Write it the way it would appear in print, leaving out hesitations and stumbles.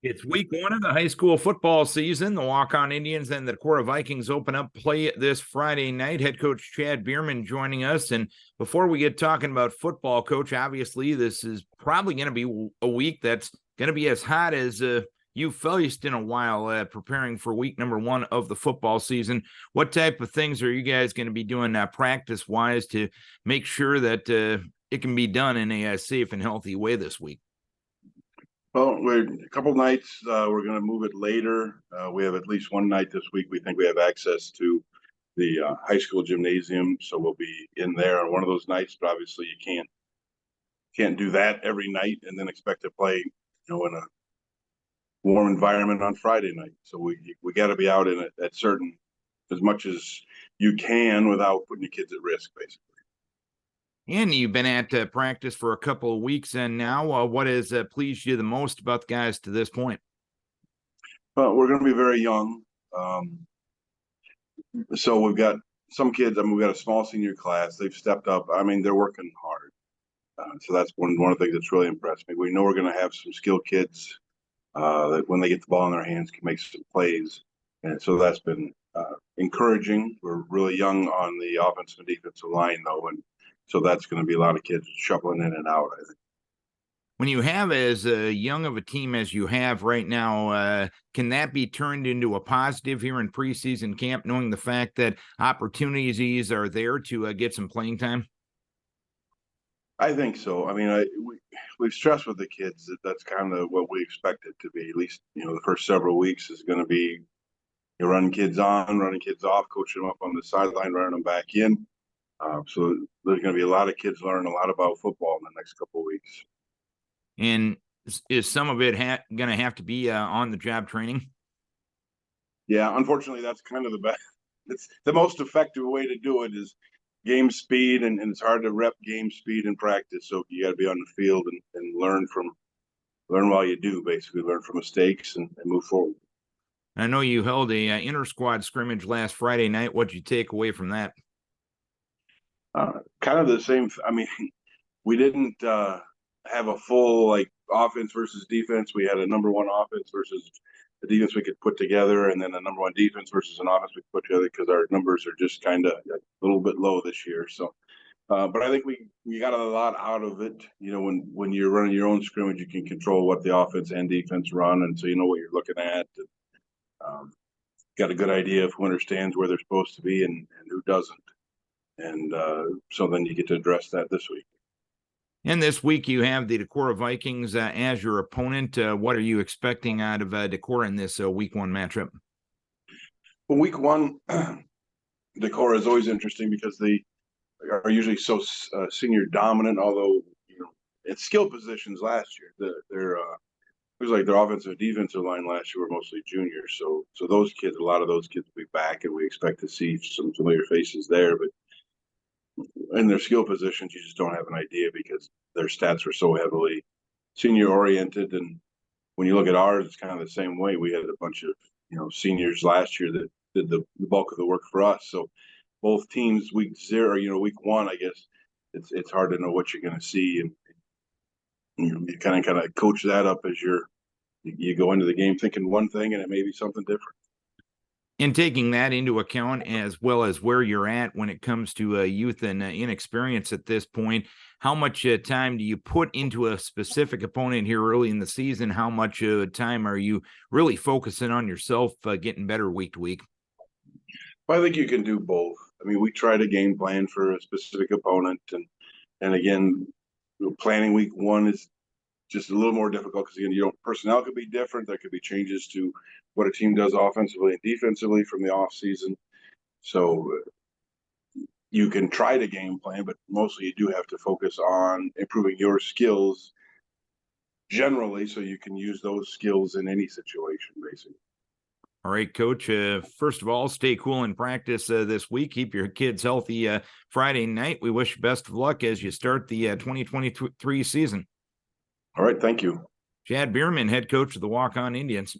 It's week one of the high school football season. The Walk-On Indians and the Decorah Vikings open up play this Friday night. Head coach Chad Beermann joining us. And before we get talking about football, Coach, obviously this is probably going to be a week that's going to be as hot as you've faced in a while, preparing for week number one of the football season. What type of things are you guys going to be doing practice-wise to make sure that it can be done in a safe and healthy way this week? Well, we're a couple nights. We're going to move it later. We have at least one night this week. We think we have access to the high school gymnasium, so we'll be in there on one of those nights. But obviously, you can't do that every night and then expect to play, in a warm environment on Friday night. So we got to be out in it at certain as much as you can without putting your kids at risk, basically. And you've been at practice for a couple of weeks, and now what has pleased you the most about the guys to this point? We're going to be very young. So we've got some kids. We've got a small senior class. They've stepped up. They're working hard. So that's one of the things that's really impressed me. We know we're going to have some skilled kids that when they get the ball in their hands can make some plays. And so that's been encouraging. We're really young on the offensive and defensive line, though, and so that's going to be a lot of kids shuffling in and out, I think. When you have as young of a team as you have right now, can that be turned into a positive here in preseason camp, knowing the fact that opportunities are there to get some playing time? I think so. We've stressed with the kids that that's kind of what we expect it to be. At least, the first several weeks is going to be running kids on, running kids off, coaching them up on the sideline, running them back in. So there's going to be a lot of kids learning a lot about football in the next couple of weeks. And is some of it going to have to be on-the-job training? Yeah, unfortunately, that's kind of the best. It's the most effective way to do it is game speed, and it's hard to rep game speed in practice. So you got to be on the field and learn while you do, basically learn from mistakes and move forward. I know you held a inter-squad scrimmage last Friday night. What did you take away from that? Kind of the same. We didn't have a full offense versus defense. We had a number one offense versus the defense we could put together, and then a number one defense versus an offense we could put together because our numbers are just kind of a little bit low this year. So, but I think we got a lot out of it. When you're running your own scrimmage, you can control what the offense and defense run, and so you know what you're looking at. Got a good idea of who understands where they're supposed to be and who doesn't. And so then you get to address that this week. And this week you have the Decorah Vikings as your opponent. What are you expecting out of Decorah in this week one matchup? Well, week one, Decorah is always interesting because they are usually so senior dominant, although, it's skill positions last year. It was like their offensive and defensive line last year were mostly juniors. So those kids, a lot of those kids will be back, and we expect to see some familiar faces there. But in their skill positions, you just don't have an idea because their stats are so heavily senior oriented. And when you look at ours, it's kind of the same way. We had a bunch of seniors last year that did the bulk of the work for us. So both teams, week week one, I guess it's hard to know what you're going to see, and you kind of coach that up as you go into the game thinking one thing and it may be something different. And taking that into account, as well as where you're at when it comes to youth and inexperience at this point, how much time do you put into a specific opponent here early in the season? How much time are you really focusing on yourself getting better week to week? Well, I think you can do both. We try to game plan for a specific opponent, and again, planning week one is just a little more difficult because personnel could be different. There could be changes to what a team does offensively and defensively from the off season. So you can try to game plan, but mostly you do have to focus on improving your skills generally, so you can use those skills in any situation, basically. All right, Coach. First of all, stay cool in practice this week. Keep your kids healthy Friday night. We wish you best of luck as you start the 2023 season. All right, thank you. Chad Beermann, head coach of the Walk-On Indians.